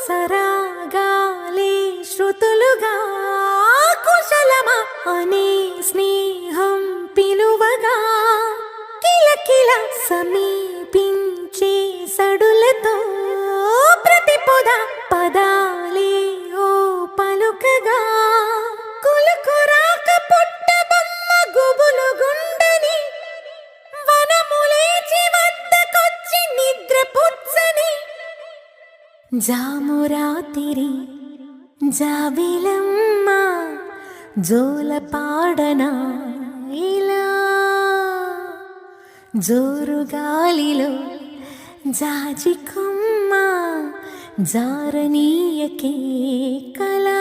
సరాగాలే శృతులుగా కుశలమా అనే స్నేహం పిలువగా కిలకిల సమీపించే సడులతో ప్రతి పొద పదాలే ఓ పలుకగా కులుకురాక పుట్టబొమ్మ గుబులు గుండని వనములేచి వద్దకొచ్చి నిద్ర పుచ్చని జామురాతిరి జాబిలమ్మ జోల పాడనా ఇలా జోరు గాలిలో జాజి కొమ్మ జారనీయకే కళా